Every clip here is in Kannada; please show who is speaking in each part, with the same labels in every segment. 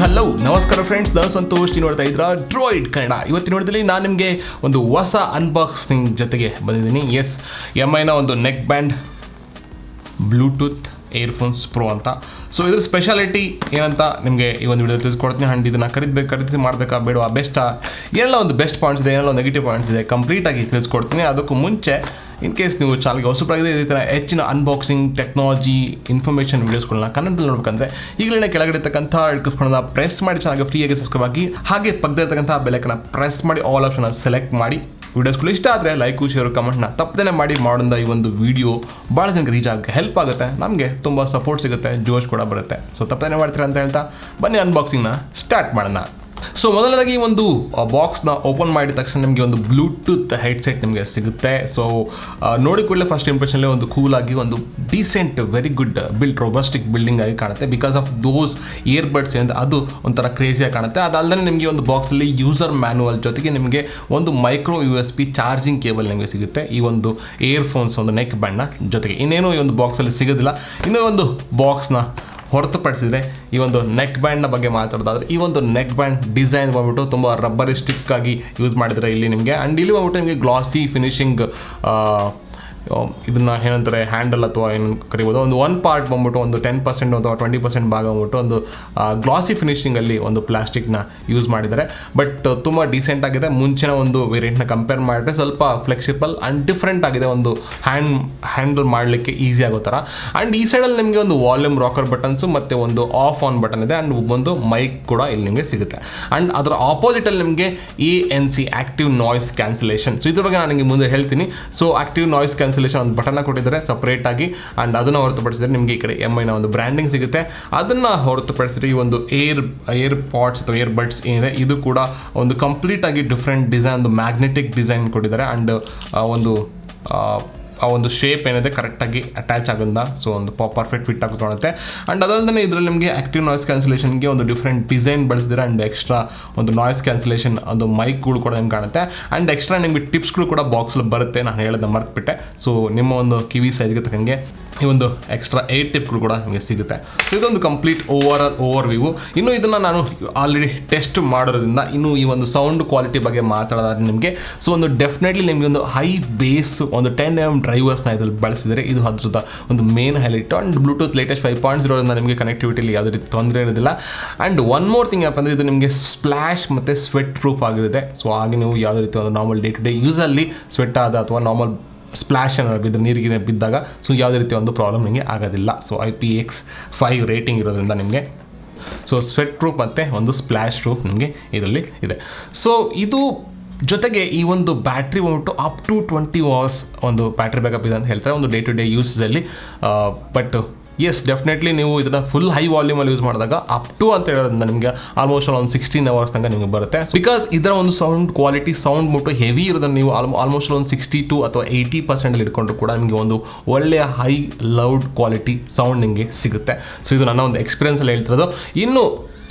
Speaker 1: ಹಲೋ ನಮಸ್ಕಾರ ಫ್ರೆಂಡ್ಸ್, ನಾನು ಸಂತೋಷ್. ನೀವು ನೋಡ್ತಾ ಇದ್ರ ಡ್ರಾಯ್ಡ್ ಕನ್ನಡ. ಇವತ್ತಿನ ನೋಡಿದಲ್ಲಿ ನಾನು ನಿಮಗೆ ಒಂದು ಹೊಸ ಅನ್ಬಾಕ್ಸಿಂಗ್ ಜೊತೆಗೆ ಬಂದಿದ್ದೀನಿ. MIನ ಒಂದು neck band Bluetooth earphones pro ಅಂತ. ಸೊ ಇದ್ರ ಸ್ಪೆಷಾಲಿಟಿ ಏನಂತ ನಿಮಗೆ ಈ ಒಂದು ವಿಡಿಯೋ ತಿಳಿಸ್ಕೊಡ್ತೀನಿ. ಆ್ಯಂಡ್ ಇದನ್ನು ಖರೀದಿ ಮಾಡಬೇಕಾ ಬೇಡವಾ, ಬೆಸ್ಟಾ, ಏನೆಲ್ಲ ಒಂದು ಬೆಸ್ಟ್ ಪಾಯಿಂಟ್ಸ್ ಇದೆ, ಏನೆಲ್ಲ ನೆಗೆಟಿವ್ ಪಾಯಿಂಟ್ಸ್ ಇದೆ, ಕಂಪ್ಲೀಟಾಗಿ ತಿಳಿಸ್ಕೊಡ್ತೀನಿ. ಅದಕ್ಕೂ ಮುಂಚೆ ಇನ್ ಕೇಸ್ ನೀವು ಚಾನಲ್ಗೆ ಹೊಸಬರಾಗಿದೆ ಇದೇ ಥರ ಹೆಚ್ಚಿನ ಅನ್ಬಾಕ್ಸಿಂಗ್ ಟೆಕ್ನಾಲಜಿ ಇನ್ಫಾರ್ಮೇಷನ್ ವೀಡಿಯೋಸ್ಗಳನ್ನ ಕನ್ನಡದಲ್ಲಿ ನೋಡ್ಬೇಕಂದ್ರೆ ಈಗಲೇ ಕೆಳಗಡೆ ಇಟ್ಕೊಳ್ಳೋಣ ಪ್ರೆಸ್ ಮಾಡಿ ಚಾನಲ್ಗೆ ಫ್ರೀಯಾಗಿ ಸಬ್ಸ್ಕ್ರೈಬ್ ಆಗಿ, ಹಾಗೆ ಪಕ್ಕದಲ್ಲಿರ್ತಕ್ಕಂಥ ಬೆಲೈಕನ್ನ ಪ್ರೆಸ್ ಮಾಡಿ ಆಲ್ ಆಪ್ಷನ್ನ ಸೆಲೆಕ್ಟ್ ಮಾಡಿ. ವಿಡಿಯೋಸ್ಗಳು ಇಷ್ಟ ಆದರೆ ಲೈಕು ಶೇರು ಕಮೆಂಟ್ನ ತಪ್ಪದೇ ಮಾಡಿ ಮಾಡೋದ್ರಿಂದ ಈ ಒಂದು ವಿಡಿಯೋ ಭಾಳ ಜನಕ್ಕೆ ರೀಚ್ ಆಗೋಕ್ಕೆ ಹೆಲ್ಪ್ ಆಗುತ್ತೆ, ನಮಗೆ ತುಂಬ ಸಪೋರ್ಟ್ ಸಿಗುತ್ತೆ, ಜೋಶ್ ಕೂಡ ಬರುತ್ತೆ. ಸೊ ತಪ್ಪದೇ ಮಾಡ್ತೀರಾ ಅಂತ ಹೇಳ್ತಾ ಬನ್ನಿ ಅನ್ಬಾಕ್ಸಿಂಗ್ನ ಸ್ಟಾರ್ಟ್ ಮಾಡೋಣ. ಸೊ ಮೊದಲನೇದಾಗಿ ಒಂದು ಬಾಕ್ಸ್ನ ಓಪನ್ ಮಾಡಿದ ತಕ್ಷಣ ನಿಮಗೆ ಒಂದು ಬ್ಲೂಟೂತ್ ಹೆಡ್ಸೆಟ್ ನಿಮಗೆ ಸಿಗುತ್ತೆ. ಸೊ ನೋಡಿ ಕೂಡಲೇ ಫಸ್ಟ್ ಇಂಪ್ರೆಷನ್ಲೇ ಒಂದು ಕೂಲಾಗಿ ಒಂದು ಡೀಸೆಂಟ್ ವೆರಿ ಗುಡ್ ಬಿಲ್ಡ್ ರೊಬಸ್ಟಿಕ್ ಬಿಲ್ಡಿಂಗ್ ಆಗಿ ಕಾಣುತ್ತೆ. ಬಿಕಾಸ್ ಆಫ್ ದೋಸ್ ಇಯರ್ಬಡ್ಸ್ ಏನಿದೆ ಅದು ಒಂಥರ ಕ್ರೇಜಿಯಾಗಿ ಕಾಣುತ್ತೆ. ಅದಲ್ಲದೆ ನಿಮಗೆ ಒಂದು ಬಾಕ್ಸಲ್ಲಿ ಯೂಸರ್ ಮ್ಯಾನುವಲ್ ಜೊತೆಗೆ ನಿಮಗೆ ಒಂದು ಮೈಕ್ರೋ U.S.C ಚಾರ್ಜಿಂಗ್ ಕೇಬಲ್ ನಿಮಗೆ ಸಿಗುತ್ತೆ ಈ ಒಂದು ಇಯರ್ಫೋನ್ಸ್ ಒಂದು ನೆಕ್ ಬ್ಯಾಂಡ್ನ ಜೊತೆಗೆ. ಇನ್ನೇನು ಈ ಒಂದು ಬಾಕ್ಸಲ್ಲಿ ಸಿಗೋದಿಲ್ಲ. ಇನ್ನೂ ಒಂದು ಬಾಕ್ಸ್ನ ಹೊರತುಪಡಿಸಿದರೆ ಈ ಒಂದು ನೆಕ್ ಬ್ಯಾಂಡ್ನ ಬಗ್ಗೆ ಮಾತಾಡೋದಾದರೆ, ಈ ಒಂದು ನೆಕ್ ಬ್ಯಾಂಡ್ ಡಿಸೈನ್ ಬಂದ್ಬಿಟ್ಟು ತುಂಬ ರಬ್ಬರಿಸ್ಟಿಕ್ ಆಗಿ ಯೂಸ್ ಮಾಡಿದರೆ ಇಲ್ಲಿ ನಿಮಗೆ. ಆ್ಯಂಡ್ ಇಲ್ಲಿ ಬಂದ್ಬಿಟ್ಟು ನಿಮಗೆ ಗ್ಲಾಸಿ ಫಿನಿಶಿಂಗ್ ಇದನ್ನು ಏನಂತಾರೆ ಹ್ಯಾಂಡಲ್ ಅಥವಾ ಏನು ಕರಿಬೋದು, ಒಂದು ಪಾರ್ಟ್ ಬಂದ್ಬಿಟ್ಟು ಒಂದು 10% ಅಥವಾ 20% ಭಾಗ ಬಂದ್ಬಿಟ್ಟು ಒಂದು ಗ್ಲಾಸಿ ಫಿನಿಶಿಂಗಲ್ಲಿ ಒಂದು ಪ್ಲಾಸ್ಟಿಕ್ನ ಯೂಸ್ ಮಾಡಿದ್ದಾರೆ. ಬಟ್ ತುಂಬ ಡೀಸೆಂಟ್ ಆಗಿದೆ. ಮುಂಚಿನ ಒಂದು ವೇರಿಯಂಟ್ನ ಕಂಪೇರ್ ಮಾಡಿದ್ರೆ ಸ್ವಲ್ಪ ಫ್ಲೆಕ್ಸಿಬಲ್ ಆ್ಯಂಡ್ ಡಿಫ್ರೆಂಟ್ ಆಗಿದೆ, ಒಂದು ಹ್ಯಾಂಡಲ್ ಮಾಡಲಿಕ್ಕೆ ಈಸಿ ಆಗೋ ಥರ. ಆ್ಯಂಡ್ ಈ ಸೈಡಲ್ಲಿ ನಿಮಗೆ ಒಂದು ವಾಲ್ಯೂಮ್ ರಾಕರ್ ಬಟನ್ಸು ಮತ್ತು ಒಂದು ಆಫ್ ಆನ್ ಬಟನ್ ಇದೆ. ಆ್ಯಂಡ್ ಒಂದು ಮೈಕ್ ಕೂಡ ಇಲ್ಲಿ ನಿಮಗೆ ಸಿಗುತ್ತೆ. ಆ್ಯಂಡ್ ಅದರ ಆಪೋಸಿಟಲ್ಲಿ ನಿಮಗೆ ANC active noise cancellation. So ಇದ್ರ ಬಗ್ಗೆ ನಾನು ನಿಮಗೆ ಮುಂದೆ ಹೇಳ್ತೀನಿ. ಸೊ ಆ್ಯಕ್ಟಿವ್ ನಾಯ್ಸ್ ಕ್ಯಾನ್ಸಲೇಷನ್ ಒಂದು ಬಟನ್ನ ಕೊಟ್ಟಿದ್ದಾರೆ ಸಪ್ರೇಟಾಗಿ. ಆ್ಯಂಡ್ ಅದನ್ನು ಹೊರತುಪಡಿಸಿದರೆ ನಿಮಗೆ ಈ ಕಡೆ MIನ ಒಂದು ಬ್ರ್ಯಾಂಡಿಂಗ್ ಸಿಗುತ್ತೆ. ಅದನ್ನು ಹೊರತುಪಡಿಸಿದರೆ ಈ ಒಂದು ಏರ್ ಪಾಡ್ಸ್ ಅಥವಾ ಇಯರ್ ಬಡ್ಸ್ ಏನಿದೆ ಇದು ಕೂಡ ಒಂದು ಕಂಪ್ಲೀಟಾಗಿ ಡಿಫ್ರೆಂಟ್ ಡಿಸೈನ್, ಒಂದು ಮ್ಯಾಗ್ನೆಟಿಕ್ ಡಿಸೈನ್ ಕೊಟ್ಟಿದ್ದಾರೆ. ಆ್ಯಂಡ್ ಆ ಒಂದು ಶೇಪ್ ಏನಿದೆ ಕರೆಕ್ಟಾಗಿ ಅಟ್ಯಾಚ್ ಆಗೋದ್ರಿಂದ ಸೊ ಒಂದು ಪರ್ಫೆಕ್ಟ್ ಫಿಟ್ ಆಗಿ ತೊಗೊಳುತ್ತೆ. ಆ್ಯಂಡ್ ಅದಲ್ಲದೆ ಇದರಲ್ಲಿ ನಿಮಗೆ ಆ್ಯಕ್ಟಿವ್ ನಾಯ್ಸ್ ಕ್ಯಾನ್ಸಲೇಷನ್ಗೆ ಒಂದು ಡಿಫ್ರೆಂಟ್ ಡಿಸೈನ್ ಬಳಸಿದ್ರೆ. ಆ್ಯಂಡ್ ಎಕ್ಸ್ಟ್ರಾ ಒಂದು ನಾಯ್ಸ್ ಕ್ಯಾನ್ಸಲೇಷನ್ ಒಂದು ಮೈಕ್ಗಳು ಕೂಡ ನಿಮ್ಗೆ ಕಾಣುತ್ತೆ. ಆ್ಯಂಡ್ ಎಕ್ಸ್ಟ್ರಾ ನಿಮಗೆ ಟಿಪ್ಸ್ಗಳು ಕೂಡ ಬಾಕ್ಸಲ್ಲಿ ಬರುತ್ತೆ. ನಾನು ಹೇಳೋದನ್ನ ಮರೆತುಬಿಟ್ಟೆ. ಸೊ ನಿಮ್ಮ ಒಂದು ಕಿವಿ ಸೈಜ್ಗೆ ತಕ್ಕಂಗೆ ಈ ಒಂದು ಎಕ್ಸ್ಟ್ರಾ 8 ಟಿಪ್ಗಳು ಕೂಡ ನಿಮಗೆ ಸಿಗುತ್ತೆ. ಸೊ ಇದೊಂದು ಕಂಪ್ಲೀಟ್ ಓವರ್ ವ್ಯೂ. ಇನ್ನು ಇದನ್ನು ನಾನು ಆಲ್ರೆಡಿ ಟೆಸ್ಟ್ ಮಾಡೋದ್ರಿಂದ ಇನ್ನು ಈ ಒಂದು ಸೌಂಡ್ ಕ್ವಾಲಿಟಿ ಬಗ್ಗೆ ಮಾತಾಡೋದಾದ್ರೆ ನಿಮಗೆ ಸೊ ಒಂದು ಡೆಫಿನೆಟ್ಲಿ ನಿಮಗೆ ಒಂದು ಹೈ ಬೇಸ್ ಒಂದು 10mm ಡ್ರೈವರ್ಸ್ನ ಇದರಲ್ಲಿ ಬಳಸಿದರೆ ಇದು ಅದ್ರದ ಒಂದು main highlight. And Bluetooth latest 5.0 ನಿಮಗೆ ಕನೆಕ್ಟಿವಿಟಿಲಿ ಯಾವುದೇ ರೀತಿ ತೊಂದರೆ ಇರೋದಿಲ್ಲ. ಆ್ಯಂಡ್ ಒನ್ ಮೋರ್ ಥಿಂಗ್ ಏನಪ್ಪ ಅಂದರೆ ಇದು ನಿಮಗೆ ಸ್ಪ್ಲಾಶ್ ಮತ್ತು ಸ್ವೆಟ್ ಪ್ರೂಫ್ ಆಗಿರುತ್ತೆ. ಸೊ ಹಾಗೆ ನೀವು ಯಾವುದೇ ರೀತಿ ಒಂದು ನಾರ್ಮಲ್ ಡೇ ಟು ಡೇ ಯೂಸಲ್ಲಿ ಸ್ವೆಟ್ ಆದ ಅಥವಾ ನಾರ್ಮಲ್ ಸ್ಪ್ಲಾಶ್ ಏನಾದ್ರು ಬಿದ್ದರೆ ನೀರಿಗೆ ಬಿದ್ದಾಗ ಸೊ ಯಾವುದೇ ರೀತಿ ಒಂದು ಪ್ರಾಬ್ಲಮ್ ನಿಮಗೆ ಆಗೋದಿಲ್ಲ. ಸೊ IPX5 ರೇಟಿಂಗ್ ಇರೋದ್ರಿಂದ ನಿಮಗೆ ಸೊ ಸ್ವೆಟ್ ಪ್ರೂಫ್ ಮತ್ತು ಒಂದು ಸ್ಪ್ಲಾಶ್ ಪ್ರೂಫ್ ನಿಮಗೆ ಇದರಲ್ಲಿ ಇದೆ. ಸೊ ಇದು ಜೊತೆಗೆ ಈ ಒಂದು ಬ್ಯಾಟ್ರಿ ಬಂದ್ಬಿಟ್ಟು ಅಪ್ ಟು 20 hours ಒಂದು ಬ್ಯಾಟ್ರಿ ಬ್ಯಾಕಪ್ ಇದೆ ಅಂತ ಹೇಳ್ತಾರೆ ಒಂದು ಡೇ ಟು ಡೇ ಯೂಸಲ್ಲಿ. ಬಟ್ ಎಸ್ ಡೆಫಿನೆಟ್ಲಿ ನೀವು ಇದನ್ನು ಫುಲ್ ಹೈ ವಾಲ್ಯೂಮಲ್ಲಿ ಯೂಸ್ ಮಾಡಿದಾಗ ಅಪ್ ಟು ಅಂತ ಹೇಳೋದ್ರಿಂದ ನಿಮಗೆ ಆಲ್ಮೋಸ್ಟ್ ಒಂದು 16 hours ತನಕ ನಿಮಗೆ ಬರುತ್ತೆ. ಬಿಕಾಸ್ ಇದರ ಒಂದು ಸೌಂಡ್ ಕ್ವಾಲಿಟಿ ಸೌಂಡ್ ಬಿಟ್ಟು ಹೆವಿ ಇರೋದನ್ನು ನೀವು ಆಲ್ಮೋಸ್ಟ್ ಒಂದು 62 ಅಥವಾ 80% ಇಟ್ಕೊಂಡ್ರು ಕೂಡ ನಿಮಗೆ ಒಂದು ಒಳ್ಳೆಯ ಹೈ ಲೌಡ್ ಕ್ವಾಲಿಟಿ ಸೌಂಡ್ ನಿಮಗೆ ಸಿಗುತ್ತೆ. ಸೊ ಇದು ನನ್ನ ಒಂದು ಎಕ್ಸ್ಪೀರಿಯನ್ಸಲ್ಲಿ ಹೇಳ್ತಿರೋದು. ಇನ್ನು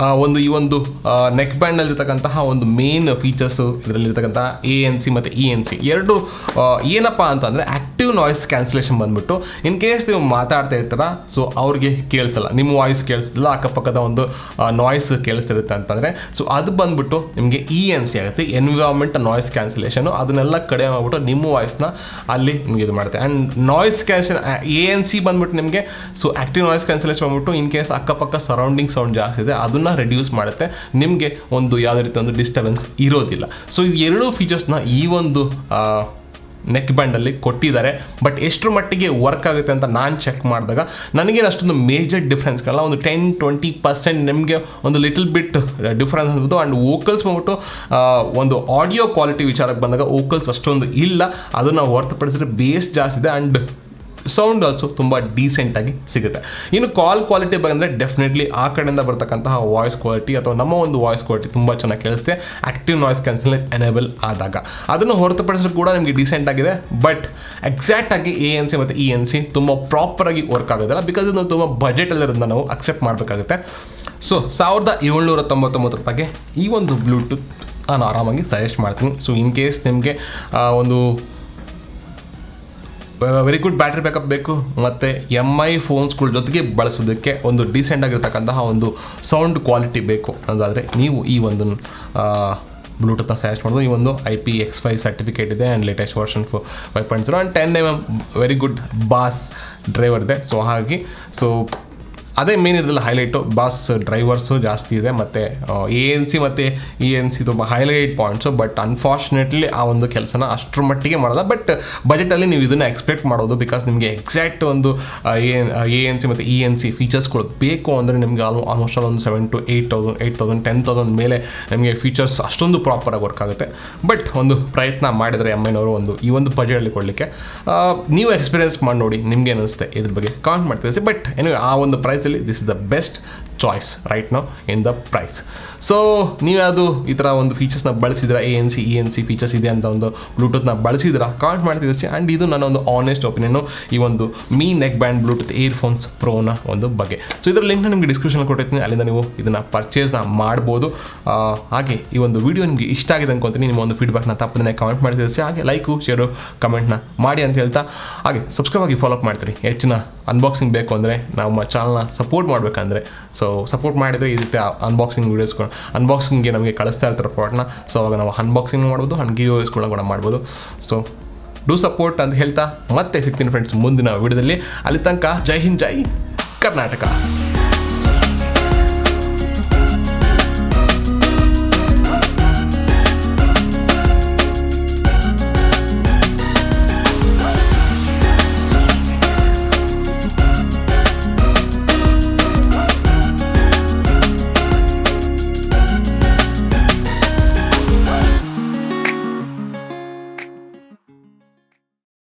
Speaker 1: ಈ ಒಂದು ನೆಕ್ ಬ್ಯಾಂಡ್ನಲ್ಲಿರ್ತಕ್ಕಂತಹ ಒಂದು ಮೇನ್ ಫೀಚರ್ಸು ಇದರಲ್ಲಿರ್ತಕ್ಕಂಥ ANC ಮತ್ತು ENC ಎರಡು ಏನಪ್ಪ ಅಂತಂದರೆ ಆ್ಯಕ್ಟಿವ್ ನಾಯ್ಸ್ ಕ್ಯಾನ್ಸಲೇಷನ್ ಬಂದುಬಿಟ್ಟು ಇನ್ ಕೇಸ್ ನೀವು ಮಾತಾಡ್ತಾ ಇರ್ತಾರ ಸೊ ಅವ್ರಿಗೆ ಕೇಳಿಸಲ್ಲ, ನಿಮ್ಮ ವಾಯ್ಸ್ ಕೇಳಿಸ್ತಿಲ್ಲ, ಅಕ್ಕಪಕ್ಕದ ಒಂದು ನಾಯ್ಸ್ ಕೇಳಿಸ್ತಿರುತ್ತೆ ಅಂತಂದರೆ ಸೊ ಅದು ಬಂದುಬಿಟ್ಟು ನಿಮಗೆ ENC ಆಗುತ್ತೆ, ಎನ್ವಿರಾನ್ಮೆಂಟ್ ನಾಯ್ಸ್ ಕ್ಯಾನ್ಸಲೇಷನು. ಅದನ್ನೆಲ್ಲ ಕಡಿಮೆ ಮಾಡಿಬಿಟ್ಟು ನಿಮ್ಮ ವಾಯ್ಸ್ನ ಅಲ್ಲಿ ನಿಮಗೆ ಇದು ಮಾಡುತ್ತೆ. ಆ್ಯಂಡ್ ನಾಯ್ಸ್ ಕ್ಯಾನ್ಸಲ್ ANC ಬಂದುಬಿಟ್ಟು ನಿಮಗೆ ಸೊ ಆ್ಯಕ್ಟಿವ್ ನಾಯ್ಸ್ ಕ್ಯಾನ್ಸಲೇಷನ್ ಬಂದುಬಿಟ್ಟು ಇನ್ ಕೇಸ್ ಅಕ್ಕಪಕ್ಕ ಸರೌಂಡಿಂಗ್ ಸೌಂಡ್ ಜಾಸ್ತಿ ಇದೆ ಅದನ್ನು ರೆಡ್ಯೂಸ್ ಮಾಡುತ್ತೆ, ನಿಮಗೆ ಒಂದು ಯಾವುದೇ ರೀತಿ ಒಂದು ಡಿಸ್ಟರ್ಬೆನ್ಸ್ ಇರೋದಿಲ್ಲ. ಸೊ ಇದು ಎರಡೂ ಫೀಚರ್ಸ್ನ ಈ ಒಂದು ನೆಕ್ ಬ್ಯಾಂಡಲ್ಲಿ ಕೊಟ್ಟಿದ್ದಾರೆ. ಬಟ್ ಎಷ್ಟರ ಮಟ್ಟಿಗೆ ವರ್ಕ್ ಆಗುತ್ತೆ ಅಂತ ನಾನು ಚೆಕ್ ಮಾಡಿದಾಗ ನನಗೇನು ಅಷ್ಟೊಂದು ಮೇಜರ್ ಡಿಫ್ರೆನ್ಸ್ಗಳಲ್ಲ, ಒಂದು 10-20% ನಿಮಗೆ ಒಂದು ಲಿಟಲ್ ಬಿಟ್ ಡಿಫ್ರೆನ್ಸ್ ಅನ್ಬೋದು. ಆ್ಯಂಡ್ ವೋಕಲ್ಸ್ ಬಂದ್ಬಿಟ್ಟು ಒಂದು ಆಡಿಯೋ ಕ್ವಾಲಿಟಿ ವಿಚಾರಕ್ಕೆ ಬಂದಾಗ ವೋಕಲ್ಸ್ ಅಷ್ಟೊಂದು ಇಲ್ಲ, ಅದನ್ನು ಹೊರತುಪಡಿಸಿದ್ರೆ ಬೇಸ್ ಜಾಸ್ತಿ ಇದೆ. ಆ್ಯಂಡ್ ಸೌಂಡ್ ಆಲ್ಸೋ ತುಂಬ ಡೀಸೆಂಟಾಗಿ ಸಿಗುತ್ತೆ. ಇನ್ನು ಕಾಲ್ ಕ್ವಾಲಿಟಿ ಬಂದರೆ ಡೆಫಿನೆಟ್ಲಿ ಆ ಕಡೆಯಿಂದ ಬರ್ತಕ್ಕಂತಹ ವಾಯ್ಸ್ ಕ್ವಾಲಿಟಿ ಅಥವಾ ನಮ್ಮ ಒಂದು ವಾಯ್ಸ್ ಕ್ವಾಲಿಟಿ ತುಂಬ ಚೆನ್ನಾಗಿ ಕೇಳಿಸುತ್ತೆ ಆ್ಯಕ್ಟಿವ್ ನಾಯ್ಸ್ ಕ್ಯಾನ್ಸಲೇಷನ್ ಎನೇಬಲ್ ಆದಾಗ. ಅದನ್ನು ಹೊರತುಪಡಿಸಿದ್ರು ಕೂಡ ನಿಮಗೆ ಡೀಸೆಂಟ್ ಆಗಿದೆ. ಬಟ್ ಎಕ್ಸಾಕ್ಟಾಗಿ ANC ಮತ್ತು ENC ತುಂಬ ಪ್ರಾಪರಾಗಿ ವರ್ಕ್ ಆಗೋದಿಲ್ಲ. ಬಿಕಾಸ್ ಇದು ತುಂಬ ಬಜೆಟಲ್ಲಿರೋದನ್ನ ನಾವು ಅಕ್ಸೆಪ್ಟ್ ಮಾಡಬೇಕಾಗುತ್ತೆ. ಸೊ 1799 ರೂಪಾಯಿಗೆ ಈ ಒಂದು ಬ್ಲೂಟೂತ್ ನಾನು ಆರಾಮಾಗಿ ಸಜೆಸ್ಟ್ ಮಾಡ್ತೀನಿ. ಸೊ ಇನ್ ಕೇಸ್ ನಿಮಗೆ ಒಂದು ವೆರಿ ಗುಡ್ ಬ್ಯಾಟ್ರಿ ಬ್ಯಾಕಪ್ ಬೇಕು, ಮತ್ತು MI ಫೋನ್ಸ್ಗಳ ಜೊತೆಗೆ ಬಳಸೋದಕ್ಕೆ ಒಂದು ಡೀಸೆಂಟ್ ಆಗಿರ್ತಕ್ಕಂತಹ ಒಂದು ಸೌಂಡ್ ಕ್ವಾಲಿಟಿ ಬೇಕು ಅನ್ನೋದಾದರೆ ನೀವು ಈ ಒಂದು ಬ್ಲೂಟೂತ್ನ ಸಜೆಸ್ಟ್ ಮಾಡೋದು. ಈ ಒಂದು IP-X5 ಸರ್ಟಿಫಿಕೇಟ್ ಇದೆ and latest version 5.0 and 10mm very good boss driver ಇದೆ. ಸೊ ಹಾಗೆ ಅದೇ ಮೇನ್ ಇದರಲ್ಲಿ ಹೈಲೈಟು. ಬಾಸ್ ಡ್ರೈವರ್ಸು ಜಾಸ್ತಿ ಇದೆ, ಮತ್ತು ANC ಮತ್ತು ENC ತುಂಬ ಹೈಲೈಟ್ ಪಾಯಿಂಟ್ಸು. ಬಟ್ ಅನ್ಫಾರ್ಚುನೇಟ್ಲಿ ಆ ಒಂದು ಕೆಲಸನ ಅಷ್ಟರ ಮಟ್ಟಿಗೆ ಮಾಡಲ್ಲ. ಬಟ್ ಬಜೆಟಲ್ಲಿ ನೀವು ಇದನ್ನು ಎಕ್ಸ್ಪೆಕ್ಟ್ ಮಾಡೋದು, ಬಿಕಾಸ್ ನಿಮಗೆ ಎಕ್ಸಾಕ್ಟ್ ಒಂದು ANC ಮತ್ತು ENC ಫೀಚರ್ಸ್ಗಳು ಬೇಕು ಅಂದರೆ ನಿಮಗೆ ಆಲ್ಮೋಸ್ಟ್ ಒಂದು 7,000 to 8,000 10,000 ಮೇಲೆ ನಿಮಗೆ ಫೀಚರ್ಸ್ ಅಷ್ಟೊಂದು ಪ್ರಾಪರಾಗಿ ವರ್ಕ್ ಆಗುತ್ತೆ. ಬಟ್ ಒಂದು ಪ್ರಯತ್ನ ಮಾಡಿದರೆ MIನವರು ಈ ಒಂದು ಬಜೆಟಲ್ಲಿ ಕೊಡಲಿಕ್ಕೆ. ನೀವು ಎಕ್ಸ್ಪೀರಿಯನ್ಸ್ ಮಾಡಿ ನೋಡಿ, ನಿಮಗೆ ಅನಿಸುತ್ತೆ ಇದ್ರ ಬಗ್ಗೆ ಕಾಮೆಂಟ್ ಮಾಡ್ತೀವಿ. ಬಟ್ ಆ ಒಂದು price this is the best choice right now in the price. So ನೀವು ಯಾವುದು ಈ ಥರ ಒಂದು ಫೀಚರ್ಸ್ನ ಬಳಸಿದ್ರೆ, ANC ENC ಫೀಚರ್ಸ್ ಇದೆ ಅಂತ ಒಂದು ಬ್ಲೂಟೂತ್ನ ಬಳಸಿದ್ರೆ ಕಾಮೆಂಟ್ ಮಾಡ್ತಿದ್ದೆ. ಆ್ಯಂಡ್ ಇದು ನನ್ನ ಒಂದು ಆನೆಸ್ಟ್ ಒಪಿನಿಯನು ಈ ಒಂದು Neckband ಬ್ಲೂಟೂತ್ ಇಯರ್ಫೋನ್ಸ್ ಪ್ರೋನ ಒಂದು ಬಗ್ಗೆ. ಸೊ ಇದರ ಲಿಂಕ್ನ ನಿಮಗೆ ಡಿಸ್ಕ್ರಿಪ್ಷನ್ ಕೊಟ್ಟಿರ್ತೀನಿ, ಅಲ್ಲಿಂದ ನೀವು ಇದನ್ನು ಪರ್ಚೇಸ್ನ ಮಾಡ್ಬೋದು. ಹಾಗೆ ಈ ಒಂದು ವಿಡಿಯೋ ನಿಮಗೆ ಇಷ್ಟ ಆಗಿದೆ ಅನ್ಕೊತೀನಿ. ನಿಮ್ಮ ಒಂದು ಫೀಡ್ಬ್ಯಾಕ್ನ ತಪ್ಪದೇ ಕಾಮೆಂಟ್ ಮಾಡ್ತಿದ್ದೆ. ಹಾಗೆ ಲೈಕು ಶೇರು ಕಮೆಂಟ್ನ ಮಾಡಿ ಅಂತ ಹೇಳ್ತಾ, ಹಾಗೆ ಸಬ್ಸ್ಕ್ರೈಬ್ ಆಗಿ ಫಾಲೋ ಅಪ್ ಮಾಡ್ತೀರಿ. ಹೆಚ್ಚಿನ ಅನ್ಬಾಕ್ಸಿಂಗ್ ಬೇಕು ಅಂದರೆ, ನಮ್ಮ ಚಾನಲ್ನ ಸಪೋರ್ಟ್ ಮಾಡಬೇಕಂದ್ರೆ, ಸೊ ಸಪೋರ್ಟ್ ಮಾಡಿದರೆ ಈ ರೀತಿ ಅನ್ಬಾಕ್ಸಿಂಗ್ಗೆ ನಮಗೆ ಕಳಿಸ್ತಾ ಇರ್ತಾರೆ ಪ್ರಾಡಕ್ಟ್ನ. ಸೊ ಅವಾಗ ನಾವು ಅನ್ಬಾಕ್ಸಿಂಗ್ ಮಾಡ್ಬೋದು, ಗಿವ್ಅವೇಸ್ಗಳನ್ನ ಕೂಡ ಮಾಡ್ಬೋದು. ಸೊ ಡೂ ಸಪೋರ್ಟ್ ಅಂತ ಹೇಳ್ತಾ ಮತ್ತೆ ಸಿಗ್ತೀನಿ ಫ್ರೆಂಡ್ಸ್ ಮುಂದಿನ ವಿಡಿಯೋದಲ್ಲಿ. ಅಲ್ಲಿ ತನಕ ಜೈ ಹಿಂದ್, ಜೈ ಕರ್ನಾಟಕ.